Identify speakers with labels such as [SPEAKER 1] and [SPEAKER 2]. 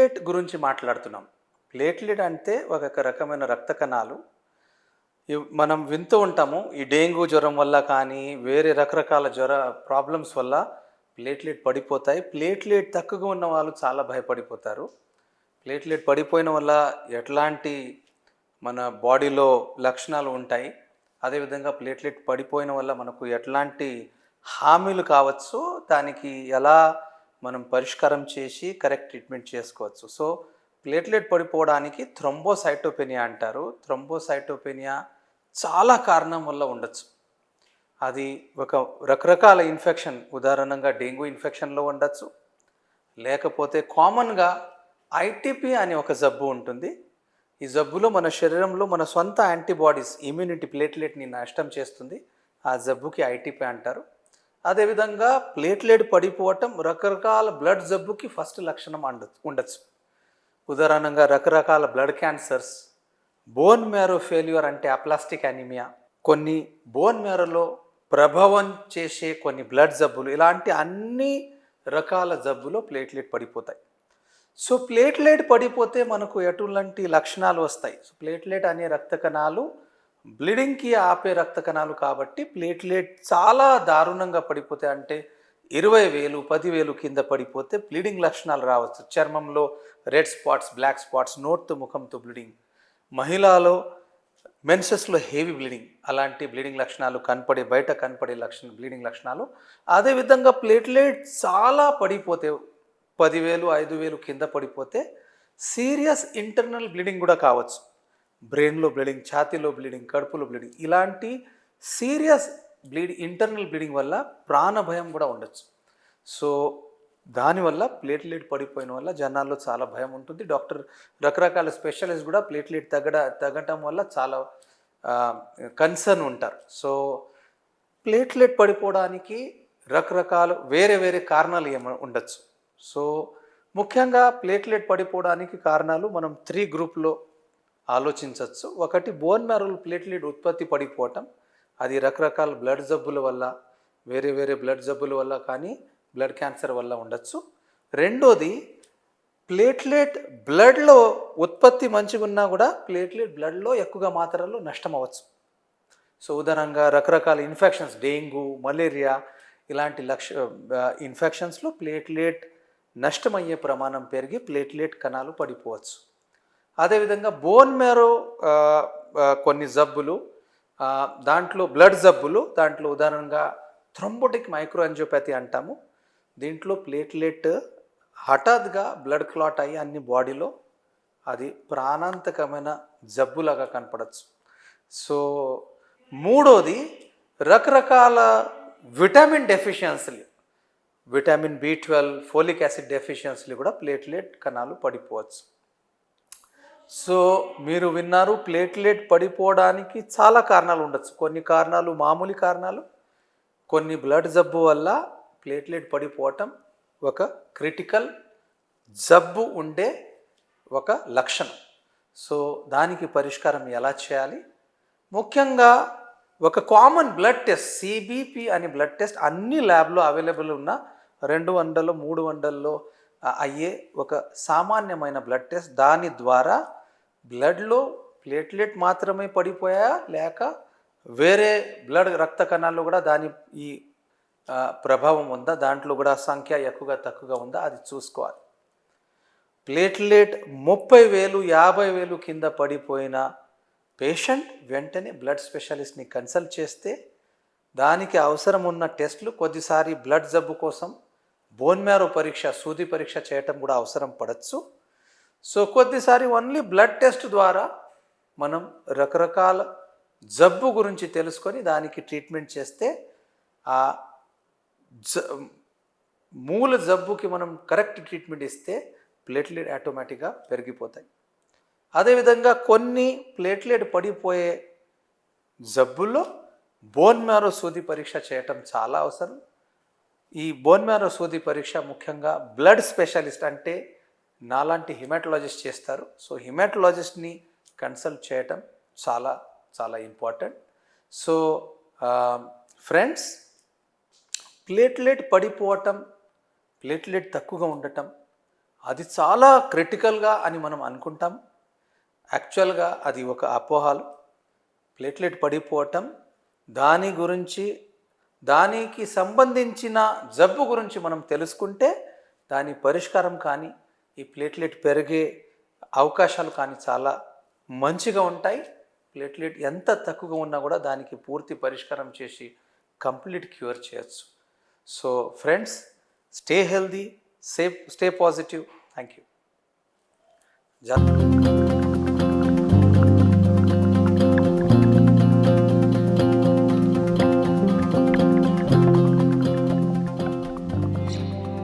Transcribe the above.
[SPEAKER 1] Platelet గురించి మాట్లాడుతున్నాం. Platelet అంటే ఒక రకమైన రక్త కణాలు. మనం వింటూ ఉంటాము. ఈ డెంగ్యూ జ్వరం వల్ల కానీ, వేరే రకరకాల ప్రాబ్లమ్స్ వల్ల ప్లేట్లెట్ పడిపోతాయి. ప్లేట్లెట్ తక్కువగా ఉన్న వాళ్ళు చాలా భయపడిపోతారు. ప్లేట్లెట్ పడిపోయిన వల్ల ఎట్లాంటి మన బాడీలో లక్షణాలు ఉంటాయి. అదేవిధంగా ప్లేట్లెట్ పడిపోయిన వల్ల మనకు ఎట్లాంటి హామీలు కావచ్చు, దానికి ఎలా మనం పరిష్కారం చేసి కరెక్ట్ ట్రీట్మెంట్ చేసుకోవచ్చు. సో ప్లేట్లెట్ పడిపోవడానికి థ్రోంబోసైటోపెనియా అంటారు. థ్రోంబోసైటోపెనియా చాలా కారణం వల్ల ఉండొచ్చు. అది ఒక రకరకాల ఇన్ఫెక్షన్, ఉదాహరణంగా డెంగ్యూ ఇన్ఫెక్షన్లో ఉండొచ్చు, లేకపోతే కామన్గా ఐటీపీ అనే ఒక జబ్బు ఉంటుంది. ఈ జబ్బులో మన శరీరంలో మన సొంత యాంటీబాడీస్ ఇమ్యూనిటీ ప్లేట్లెట్ని నష్టం చేస్తుంది. ఆ జబ్బుకి ఐటీపీ అంటారు. అదేవిధంగా ప్లేట్లెట్ పడిపోవటం రకరకాల బ్లడ్ జబ్బుకి ఫస్ట్ లక్షణం ఉండొచ్చు. ఉదాహరణంగా రకరకాల blood cancers, bone marrow failure అంటే అప్లాస్టిక్ అనీమియా, కొన్ని బోన్ మ్యారోలో ప్రభావం చేసే కొన్ని బ్లడ్ జబ్బులు, ఇలాంటి అన్ని రకాల జబ్బులో ప్లేట్లెట్ పడిపోతాయి. సో ప్లేట్లెట్ పడిపోతే మనకు ఎటువంటి లక్షణాలు వస్తాయి? సో ప్లేట్లెట్ అనే రక్త కణాలు బ్లీడింగ్కి ఆపే రక్త కణాలు కాబట్టి ప్లేట్లెట్ చాలా దారుణంగా పడిపోతే, అంటే 20,000 10,000 కింద పడిపోతే బ్లీడింగ్ లక్షణాలు రావచ్చు. చర్మంలో రెడ్ స్పాట్స్, బ్లాక్ స్పాట్స్, నోట్తో ముఖంతో బ్లీడింగ్, మహిళలో మెన్సెస్లో హెవీ బ్లీడింగ్, అలాంటి బ్లీడింగ్ లక్షణాలు బయట కనపడే బ్లీడింగ్ లక్షణాలు. అదేవిధంగా ప్లేట్లెట్ చాలా పడిపోతే 10,000 5,000 కింద పడిపోతే సీరియస్ ఇంటర్నల్ బ్లీడింగ్ కూడా కావచ్చు. బ్రెయిన్లో బ్లీడింగ్, ఛాతీలో బ్లీడింగ్, కడుపులో బ్లీడింగ్, ఇలాంటి సీరియస్ ఇంటర్నల్ బ్లీడింగ్ వల్ల ప్రాణభయం కూడా ఉండొచ్చు. సో దానివల్ల ప్లేట్లెట్ పడిపోయిన వల్ల జనాల్లో చాలా భయం ఉంటుంది. రకరకాల స్పెషలిస్ట్ కూడా ప్లేట్లెట్ తగ్గటం వల్ల చాలా కన్సర్న్ ఉంటారు. సో ప్లేట్లెట్ పడిపోవడానికి రకరకాల వేరే కారణాలు ఉండొచ్చు. సో ముఖ్యంగా ప్లేట్లెట్ పడిపోవడానికి కారణాలు మనం 3 గ్రూప్లో ఆలోచించవచ్చు. ఒకటి, బోన్ మ్యారోలో ప్లేట్లెట్ ఉత్పత్తి పడిపోవటం. అది రకరకాల బ్లడ్ జబ్బుల వల్ల, వేరే బ్లడ్ జబ్బుల వల్ల కానీ, బ్లడ్ క్యాన్సర్ వల్ల ఉండొచ్చు. రెండోది, ప్లేట్లెట్ బ్లడ్లో ఉత్పత్తి మంచిగా ఉన్నా కూడా ప్లేట్లెట్ బ్లడ్లో ఎక్కువగా మాత్రలో నష్టం అవ్వచ్చు. సో ఉదాహరణంగా రకరకాల ఇన్ఫెక్షన్స్, డెంగ్యూ, మలేరియా, ఇలాంటి ఇన్ఫెక్షన్స్లో ప్లేట్లెట్ నష్టమయ్యే ప్రమాణం పెరిగి ప్లేట్లెట్ కణాలు పడిపోవచ్చు. అదేవిధంగా బోన్ మ్యారో కొన్ని జబ్బులు, దాంట్లో బ్లడ్ జబ్బులు, దాంట్లో ఉదాహరణగా థ్రోంబోటిక్ మైక్రోయాంజియోపతి అంటాము. దీంట్లో ప్లేట్లెట్ హఠాత్తుగా బ్లడ్ క్లాట్ అయ్యి అన్ని బాడీలో అది ప్రాణాంతకమైన జబ్బులాగా కనపడవచ్చు. సో మూడోది, రకరకాల విటమిన్ డెఫిషియన్సీలు, విటమిన్ B12, ఫోలిక్ యాసిడ్ డెఫిషియన్సీలు కూడా ప్లేట్లెట్ కణాలు పడిపోవచ్చు. సో మీరు విన్నారు, ప్లేట్లెట్ పడిపోవడానికి చాలా కారణాలు ఉండొచ్చు. కొన్ని కారణాలు మామూలు కారణాలు, కొన్ని బ్లడ్ జబ్బు వల్ల ప్లేట్లెట్ పడిపోవటం ఒక క్రిటికల్ జబ్బు ఉండే ఒక లక్షణం. సో దానికి పరిష్కారం ఎలా చేయాలి? ముఖ్యంగా ఒక కామన్ బ్లడ్ టెస్ట్, CBP అనే బ్లడ్ టెస్ట్ అన్ని ల్యాబ్లో అవైలబుల్ ఉన్న 200 300లో అయ్యే ఒక సామాన్యమైన బ్లడ్ టెస్ట్. దాని ద్వారా బ్లడ్లో ప్లేట్లెట్ మాత్రమే పడిపోయా, లేక వేరే బ్లడ్ రక్త కణాల్లో కూడా ఈ ప్రభావం ఉందా, దాంట్లో కూడా సంఖ్య ఎక్కువగా తక్కువగా ఉందా, అది చూసుకోవాలి. ప్లేట్లెట్ 30,000 50,000 కింద పడిపోయిన పేషెంట్ వెంటనే బ్లడ్ స్పెషలిస్ట్ని కన్సల్ట్ చేస్తే దానికి అవసరం ఉన్న టెస్టులు, కొద్దిసారి బ్లడ్ జబ్బు కోసం బోన్ మ్యారో పరీక్ష, సూది పరీక్ష చేయటం కూడా అవసరం పడవచ్చు. సో కొద్దిసారి ఓన్లీ బ్లడ్ టెస్ట్ ద్వారా మనం రకరకాల జబ్బు గురించి తెలుసుకొని దానికి ట్రీట్మెంట్ చేస్తే ఆ మూల జబ్బుకి మనం కరెక్ట్ ట్రీట్మెంట్ ఇస్తే ప్లేట్లెట్ ఆటోమేటిక్గా పెరిగిపోతాయి. అదేవిధంగా కొన్ని ప్లేట్లెట్ పడిపోయే జబ్బుల్లో బోన్ మ్యారో సూది పరీక్ష చేయటం చాలా అవసరం. ఈ బోన్ మ్యారో సూది పరీక్ష ముఖ్యంగా బ్లడ్ స్పెషలిస్ట్, అంటే నాలాంటి హిమాటలాజిస్ట్ చేస్తారు. సో హిమాటలాజిస్ట్ని కన్సల్ట్ చేయటం చాలా చాలా ఇంపార్టెంట్. సో ఫ్రెండ్స్, ప్లేట్లెట్ పడిపోవటం, ప్లేట్లెట్ తక్కువగా ఉండటం అది చాలా క్రిటికల్గా అని మనం అనుకుంటాం. యాక్చువల్గా అది ఒక అపోహలు. ప్లేట్లెట్ పడిపోవటం దాని గురించి, దానికి సంబంధించిన జబ్బు గురించి మనం తెలుసుకుంటే దాని పరిష్కారం కానీ ఈ ప్లేట్లెట్ పెరిగే అవకాశాలు కానీ చాలా మంచిగా ఉంటాయి. ప్లేట్లెట్ ఎంత తక్కువగా ఉన్నా కూడా దానికి పూర్తి పరిష్కారం చేసి కంప్లీట్ క్యూర్ చేయొచ్చు. So friends, stay healthy, stay positive. Thank you.